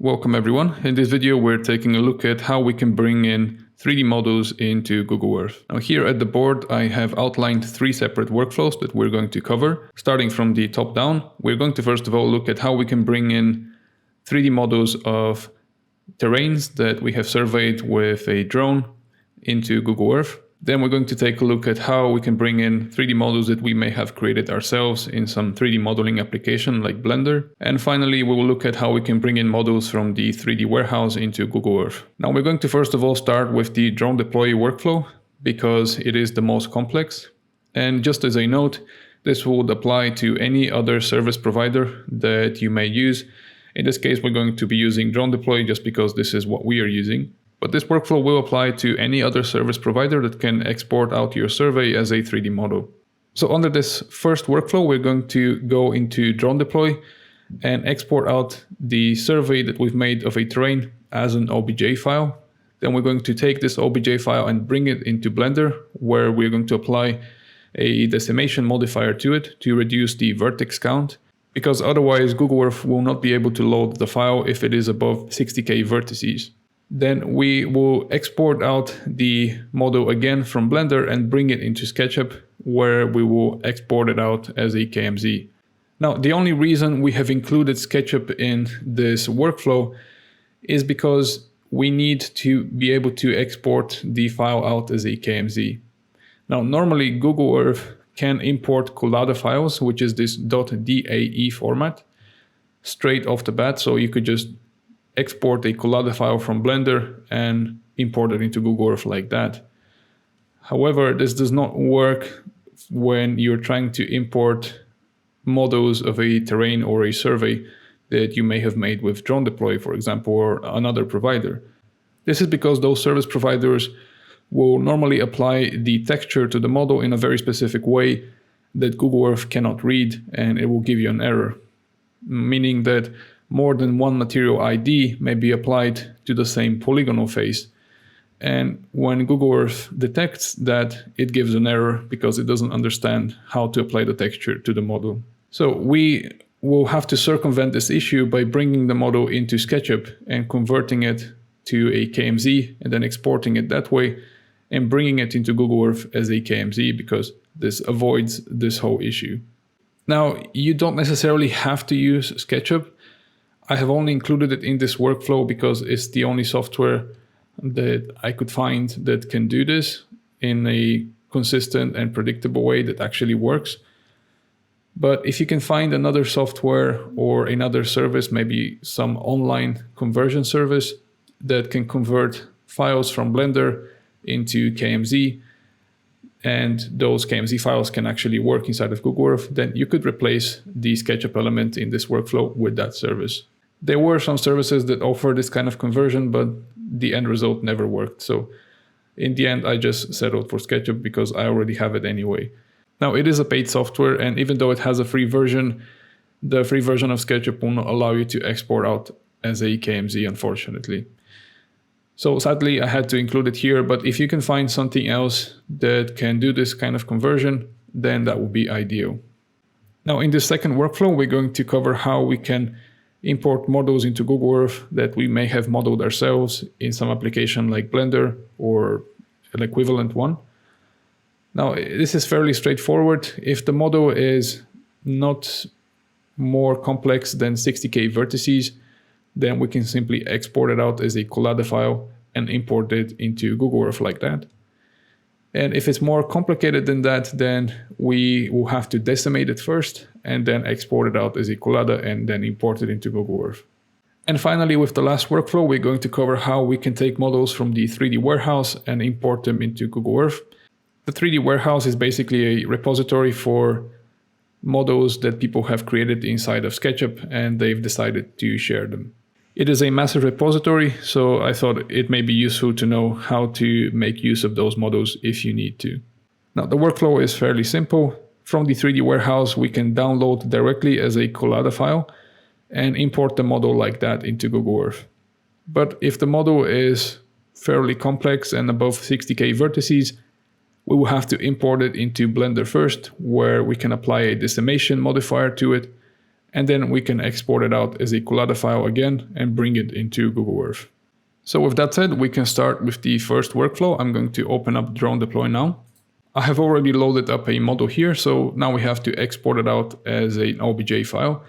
Welcome everyone. In this video we're taking a look at how we can bring in 3D models into Google Earth. Now here at the board I have outlined 3 separate workflows that we're going to cover. Starting from the top down, we're going to first of all look at how we can bring in 3D models of terrains that we have surveyed with a drone into Google Earth. Then we're going to take a look at how we can bring in 3D models that we may have created ourselves in some 3D modeling application like Blender. And finally, we will look at how we can bring in models from the 3D warehouse into Google Earth. Now we're going to first of all start with the drone deploy workflow because it is the most complex. And just as a note, this would apply to any other service provider that you may use. In this case, we're going to be using drone deploy just because this is what we are using. But this workflow will apply to any other service provider that can export out your survey as a 3D model. So under this first workflow, we're going to go into drone deploy and export out the survey that we've made of a terrain as an OBJ file. Then we're going to take this OBJ file and bring it into Blender, where we're going to apply a decimation modifier to it to reduce the vertex count, because otherwise Google Earth will not be able to load the file if it is above 60K vertices. Then we will export out the model again from Blender and bring it into SketchUp, where we will export it out as a KMZ. Now, the only reason we have included SketchUp in this workflow is because we need to be able to export the file out as a KMZ. Now, normally Google Earth can import collada files, which is this .dae format, straight off the bat, so you could just export a collada file from Blender and import it into Google Earth like that. However, this does not work when you're trying to import models of a terrain or a survey that you may have made with drone deploy, for example, or another provider. This is because those service providers will normally apply the texture to the model in a very specific way that Google Earth cannot read, and it will give you an error, meaning that more than one material ID may be applied to the same polygonal face. And when Google Earth detects that, it gives an error because it doesn't understand how to apply the texture to the model. So we will have to circumvent this issue by bringing the model into SketchUp and converting it to a KMZ and then exporting it that way and bringing it into Google Earth as a KMZ, because this avoids this whole issue. Now, you don't necessarily have to use SketchUp. I have only included it in this workflow because it's the only software that I could find that can do this in a consistent and predictable way that actually works. But if you can find another software or another service, maybe some online conversion service that can convert files from Blender into KMZ, and those KMZ files can actually work inside of Google Earth, then you could replace the SketchUp element in this workflow with that service. There were some services that offer this kind of conversion, but the end result never worked. So in the end, I just settled for SketchUp because I already have it anyway. Now, it is a paid software, and even though it has a free version, the free version of SketchUp will not allow you to export out as a KMZ, unfortunately. So sadly, I had to include it here, but if you can find something else that can do this kind of conversion, then that would be ideal. Now, in this second workflow, we're going to cover how we can import models into Google Earth that we may have modeled ourselves in some application like Blender or an equivalent one. Now, this is fairly straightforward. If the model is not more complex than 60K vertices, then we can simply export it out as a collada file and import it into Google Earth like that. And if it's more complicated than that, then we will have to decimate it first and then export it out as a collada and then import it into Google Earth. And finally, with the last workflow, we're going to cover how we can take models from the 3D warehouse and import them into Google Earth. The 3D warehouse is basically a repository for models that people have created inside of SketchUp, and they've decided to share them. It is a massive repository, so I thought it may be useful to know how to make use of those models if you need to. Now, the workflow is fairly simple. From the 3D warehouse, we can download directly as a collada file and import the model like that into Google Earth. But if the model is fairly complex and above 60K vertices, we will have to import it into Blender first, where we can apply a decimation modifier to it and then we can export it out as a collada file again and bring it into Google Earth. So with that said, we can start with the first workflow. I'm going to open up Drone Deploy now. I have already loaded up a model here, so now we have to export it out as an OBJ file.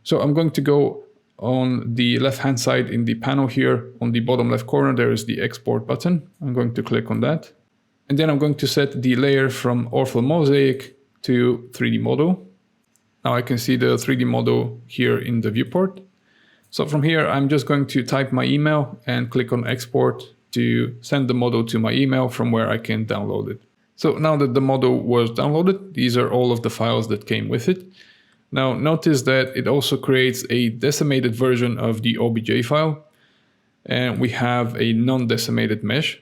So I'm going to go on the left-hand side in the panel here. On the bottom left corner, there is the export button. I'm going to click on that. And then I'm going to set the layer from orthomosaic to 3D model. Now I can see the 3D model here in the viewport. So from here, I'm just going to type my email and click on export to send the model to my email from where I can download it. So now that the model was downloaded, these are all of the files that came with it. Now notice that it also creates a decimated version of the OBJ file, and we have a non-decimated mesh.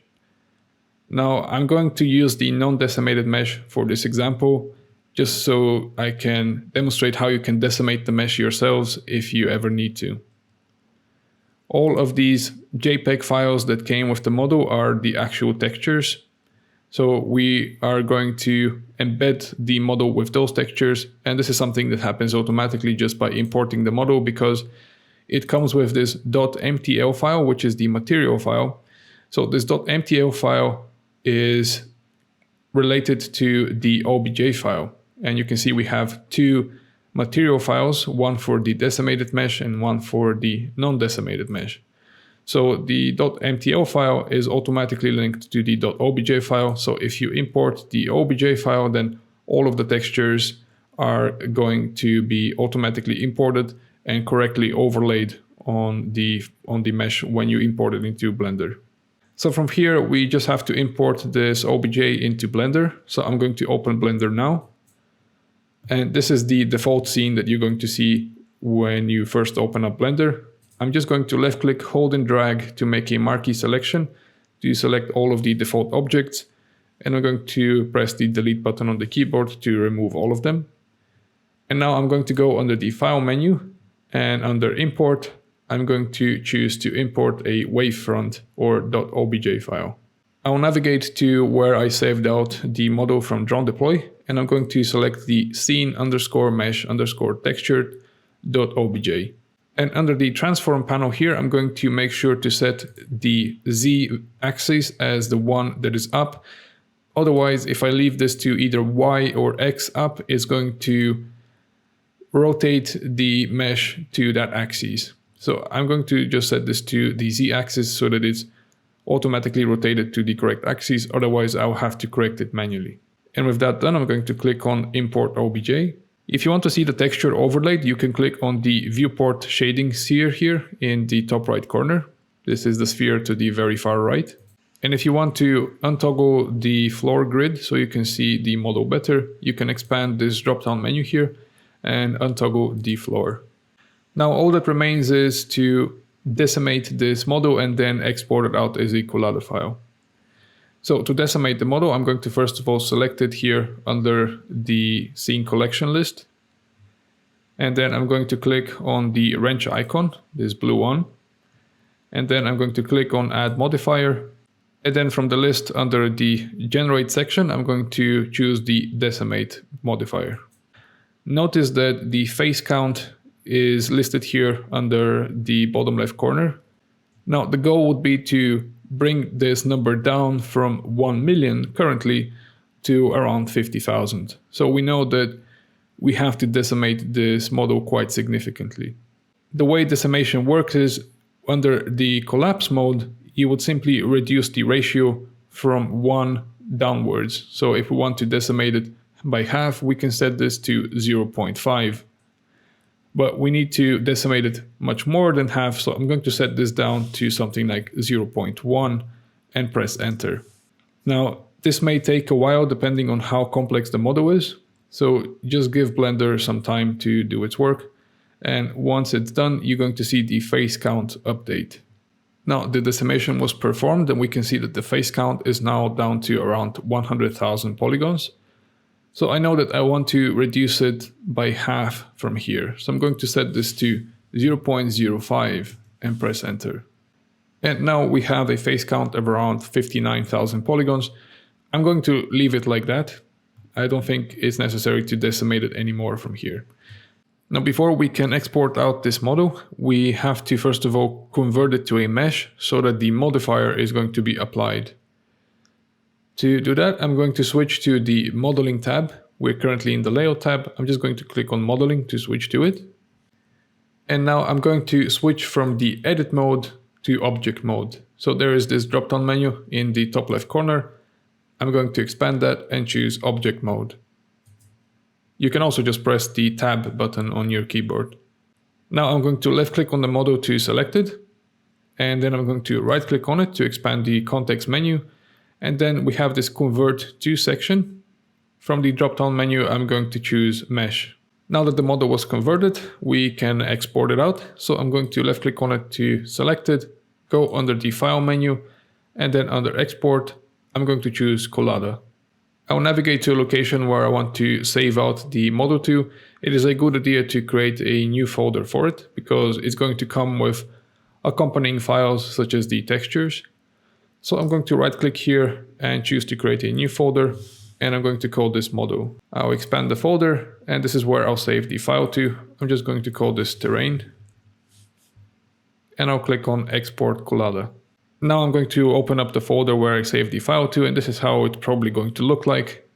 Now I'm going to use the non-decimated mesh for this example, just so I can demonstrate how you can decimate the mesh yourselves if you ever need to. All of these JPEG files that came with the model are the actual textures. So we are going to embed the model with those textures. And this is something that happens automatically just by importing the model, because it comes with this .mtl file, which is the material file. So this .mtl file is related to the OBJ file. And you can see we have two material files, one for the decimated mesh and one for the non-decimated mesh. So the .mtl file is automatically linked to the .obj file. So if you import the obj file, then all of the textures are going to be automatically imported and correctly overlaid on the mesh when you import it into Blender. So from here, we just have to import this obj into Blender. So I'm going to open Blender now. And this is the default scene that you're going to see when you first open up Blender. I'm just going to left click, hold and drag to make a marquee selection to select all of the default objects. And I'm going to press the delete button on the keyboard to remove all of them. And now I'm going to go under the file menu, and under import, I'm going to choose to import a wavefront or .obj file. I'll navigate to where I saved out the model from Drone Deploy, and I'm going to select the scene_mesh_textured.obj. And under the transform panel here, I'm going to make sure to set the Z axis as the one that is up. Otherwise, if I leave this to either Y or X up, it's going to rotate the mesh to that axis. So I'm going to just set this to the Z axis so that it's automatically rotated to the correct axis. Otherwise, I'll have to correct it manually. And with that done, I'm going to click on Import OBJ. If you want to see the texture overlaid, you can click on the Viewport Shading sphere here in the top right corner. This is the sphere to the very far right. And if you want to untoggle the floor grid so you can see the model better, you can expand this drop-down menu here and untoggle the floor. Now all that remains is to decimate this model and then export it out as a collada file. So to decimate the model, I'm going to first of all select it here under the scene collection list. And then I'm going to click on the wrench icon, this blue one. And then I'm going to click on add modifier. And then from the list under the generate section, I'm going to choose the decimate modifier. Notice that the face count is listed here under the bottom left corner. Now the goal would be to bring this number down from 1 million currently to around 50,000. So we know that we have to decimate this model quite significantly. The way decimation works is under the collapse mode, you would simply reduce the ratio from 1 downwards. So if we want to decimate it by half, we can set this to 0.5. But we need to decimate it much more than half, so I'm going to set this down to something like 0.1 and press enter. Now, this may take a while depending on how complex the model is, so just give Blender some time to do its work. And once it's done, you're going to see the face count update. Now, the decimation was performed, and we can see that the face count is now down to around 100,000 polygons. So I know that I want to reduce it by half from here. So I'm going to set this to 0.05 and press enter. And now we have a face count of around 59,000 polygons. I'm going to leave it like that. I don't think it's necessary to decimate it anymore from here. Now, before we can export out this model, we have to first of all convert it to a mesh so that the modifier is going to be applied. To do that, I'm going to switch to the modeling tab. We're currently in the layout tab. I'm just going to click on modeling to switch to it. And now I'm going to switch from the edit mode to object mode. So there is this drop-down menu in the top left corner. I'm going to expand that and choose object mode. You can also just press the tab button on your keyboard. Now I'm going to left click on the model to select it. And then I'm going to right click on it to expand the context menu. And then we have this convert to section. From the drop-down menu, I'm going to choose mesh. Now that the model was converted, we can export it out. So I'm going to left click on it to select it, go under the file menu, and then under export, I'm going to choose Collada. I'll navigate to a location where I want to save out the model to. It is a good idea to create a new folder for it because it's going to come with accompanying files such as the textures. So I'm going to right click here and choose to create a new folder, and I'm going to call this model. I'll expand the folder, and this is where I'll save the file to. I'm just going to call this terrain, and I'll click on export Collada. Now I'm going to open up the folder where I saved the file to, and this is how it's probably going to look like.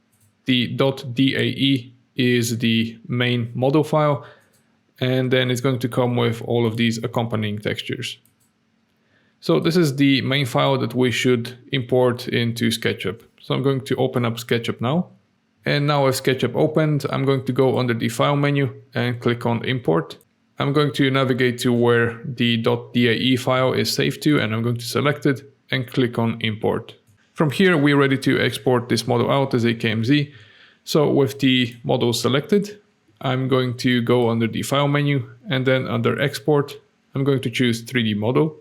The .dae is the main model file, and then it's going to come with all of these accompanying textures. So this is the main file that we should import into SketchUp. So I'm going to open up SketchUp now. And now with SketchUp opened, I'm going to go under the file menu and click on import. I'm going to navigate to where the .dae file is saved to, and I'm going to select it and click on import. From here, we're ready to export this model out as a KMZ. So with the model selected, I'm going to go under the file menu, and then under export, I'm going to choose 3D model.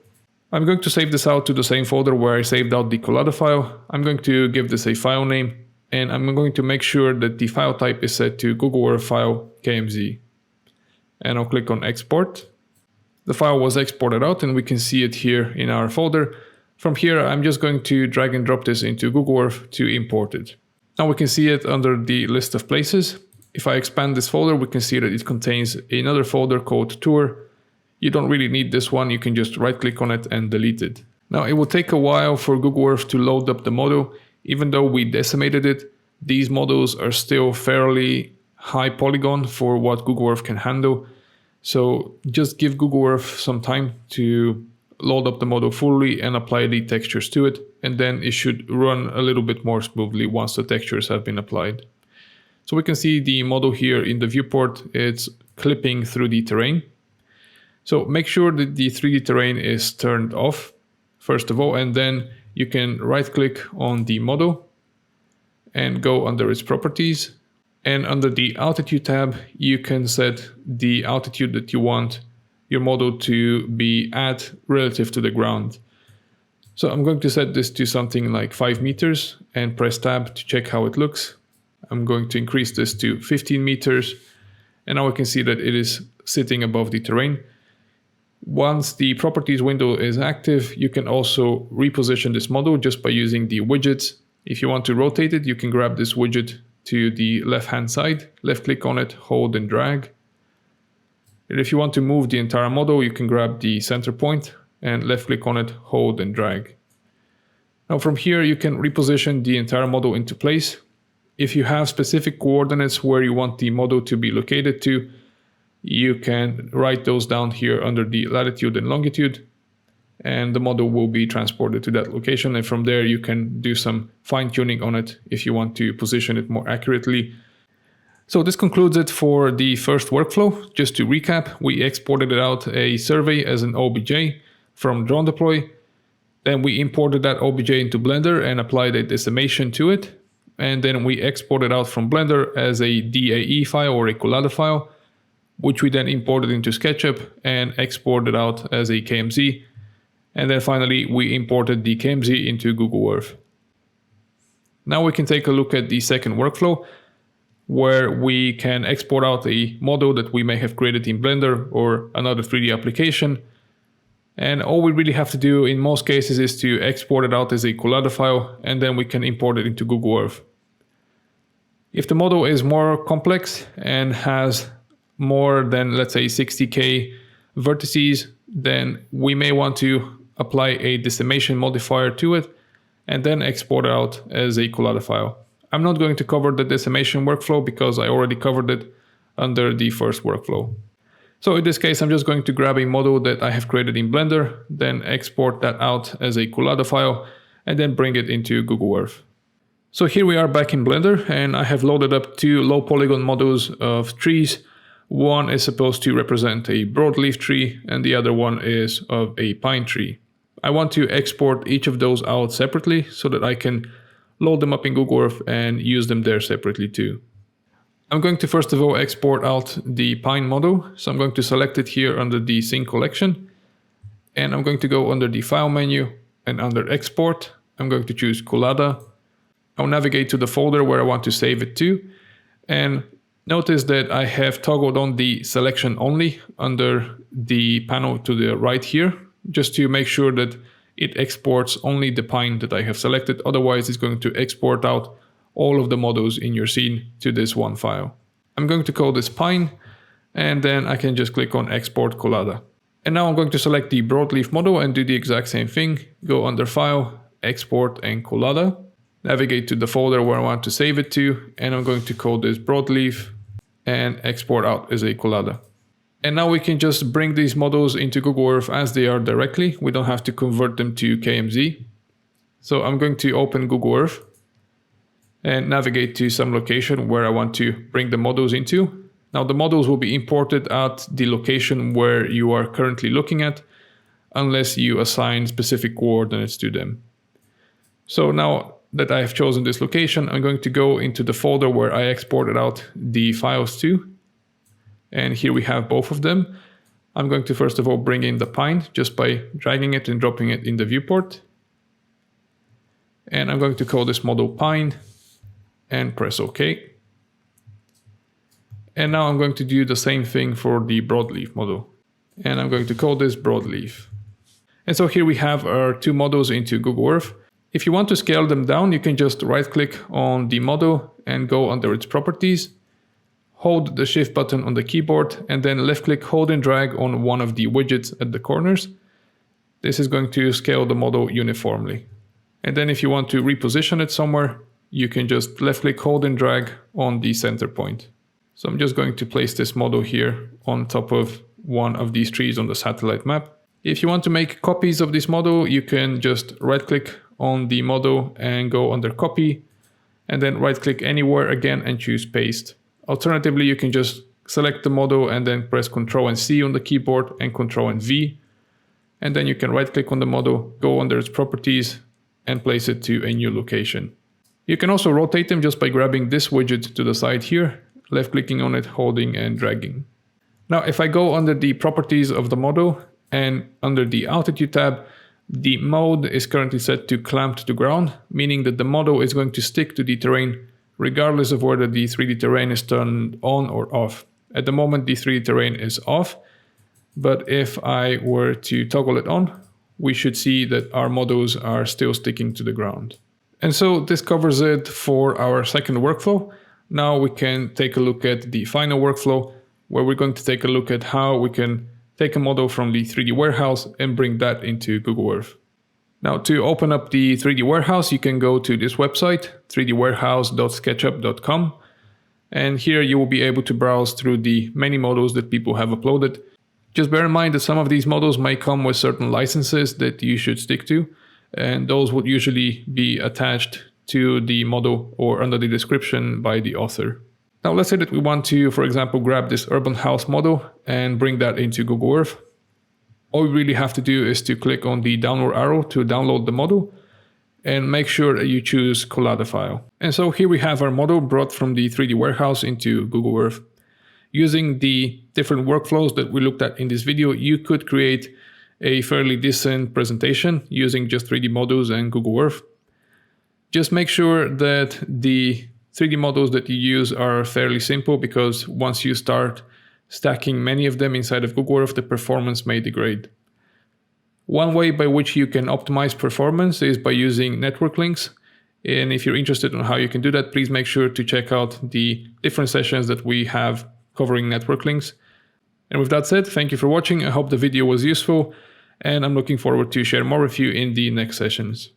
I'm going to save this out to the same folder where I saved out the Collada file. I'm going to give this a file name, and I'm going to make sure that the file type is set to Google Earth file KMZ. And I'll click on export. The file was exported out, and we can see it here in our folder. From here, I'm just going to drag and drop this into Google Earth to import it. Now we can see it under the list of places. If I expand this folder, we can see that it contains another folder called tour. You don't really need this one, you can just right click on it and delete it. Now it will take a while for Google Earth to load up the model. Even though we decimated it, these models are still fairly high polygon for what Google Earth can handle. So just give Google Earth some time to load up the model fully and apply the textures to it, and then it should run a little bit more smoothly once the textures have been applied. So we can see the model here in the viewport, it's clipping through the terrain. So make sure that the 3D terrain is turned off, first of all, and then you can right click on the model and go under its properties. And under the altitude tab, you can set the altitude that you want your model to be at relative to the ground. So I'm going to set this to something like 5 meters and press tab to check how it looks. I'm going to increase this to 15 meters. And now we can see that it is sitting above the terrain. Once the properties window is active, you can also reposition this model just by using the widgets. If you want to rotate it, you can grab this widget to the left-hand side, left click on it, hold and drag. And if you want to move the entire model, you can grab the center point and left click on it, hold and drag. Now from here, you can reposition the entire model into place. If you have specific coordinates where you want the model to be located to, you can write those down here under the latitude and longitude, and the model will be transported to that location. And from there, you can do some fine tuning on it if you want to position it more accurately. So this concludes it for the first workflow. Just to recap, we exported it out a survey as an OBJ from Drone Deploy. Then we imported that OBJ into Blender and applied a decimation to it. And then we exported out from Blender as a DAE file or a Collada file, which we then imported into SketchUp and exported out as a KMZ. And then finally, we imported the KMZ into Google Earth. Now we can take a look at the second workflow, where we can export out a model that we may have created in Blender or another 3D application. And all we really have to do in most cases is to export it out as a Collada file, and then we can import it into Google Earth. If the model is more complex and has more than, let's say, 60K vertices, then we may want to apply a decimation modifier to it and then export it out as a collada file. I'm not going to cover the decimation workflow because I already covered it under the first workflow. So in this case, I'm just going to grab a model that I have created in Blender, then export that out as a collada file, and then bring it into Google Earth. So here we are back in Blender, and I have loaded up two low polygon models of trees. One is supposed to represent a broadleaf tree, and the other one is of a pine tree. I want to export each of those out separately so that I can load them up in Google Earth and use them there separately too. I'm going to first of all export out the pine model. So I'm going to select it here under the scene collection. And I'm going to go under the file menu and under export. I'm going to choose collada. I'll navigate to the folder where I want to save it to. And notice that I have toggled on the selection only under the panel to the right here, just to make sure that it exports only the pine that I have selected. Otherwise, it's going to export out all of the models in your scene to this one file. I'm going to call this pine, and then I can just click on export collada. And now I'm going to select the broadleaf model and do the exact same thing. Go under file, export and collada. Navigate to the folder where I want to save it to, and I'm going to call this broadleaf and export out as a collada. And now we can just bring these models into Google Earth as they are directly. We don't have to convert them to KMZ. So I'm going to open Google Earth and navigate to some location where I want to bring the models into. Now the models will be imported at the location where you are currently looking at, unless you assign specific coordinates to them. So now that I have chosen this location, I'm going to go into the folder where I exported out the files to. And here we have both of them. I'm going to first of all bring in the pine just by dragging it and dropping it in the viewport. And I'm going to call this model pine and press OK. And now I'm going to do the same thing for the broadleaf model. And I'm going to call this broadleaf. And so here we have our two models into Google Earth. If you want to scale them down, you can just right click on the model and go under its properties. Hold the shift button on the keyboard and then left click, hold and drag on one of the widgets at the corners. This is going to scale the model uniformly. And then if you want to reposition it somewhere, you can just left click, hold and drag on the center point. So I'm just going to place this model here on top of one of these trees on the satellite map. If you want to make copies of this model, you can just right click on the model and go under copy and then right click anywhere again and choose paste. Alternatively, you can just select the model and then press Ctrl and C on the keyboard and Ctrl and V. And then you can right click on the model, go under its properties and place it to a new location. You can also rotate them just by grabbing this widget to the side here, left clicking on it, holding and dragging. Now, if I go under the properties of the model and under the altitude tab, the mode is currently set to clamped to ground, meaning that the model is going to stick to the terrain regardless of whether the 3D terrain is turned on or off. At the moment, the 3D terrain is off, but if I were to toggle it on, we should see that our models are still sticking to the ground. And so this covers it for our second workflow. Now we can take a look at the final workflow, where we're going to take a look at how we can take a model from the 3D warehouse and bring that into Google Earth. Now to open up the 3D warehouse, you can go to this website, 3dwarehouse.sketchup.com. And here you will be able to browse through the many models that people have uploaded. Just bear in mind that some of these models may come with certain licenses that you should stick to, and those would usually be attached to the model or under the description by the author. Now let's say that we want to, for example, grab this urban house model and bring that into Google Earth. All we really have to do is to click on the downward arrow to download the model and make sure that you choose collada file. And so here we have our model brought from the 3D warehouse into Google Earth. Using the different workflows that we looked at in this video, you could create a fairly decent presentation using just 3D models and Google Earth. Just make sure that the 3D models that you use are fairly simple, because once you start stacking many of them inside of Google Earth, the performance may degrade. One way by which you can optimize performance is by using network links. And if you're interested in how you can do that, please make sure to check out the different sessions that we have covering network links. And with that said, thank you for watching. I hope the video was useful, and I'm looking forward to share more with you in the next sessions.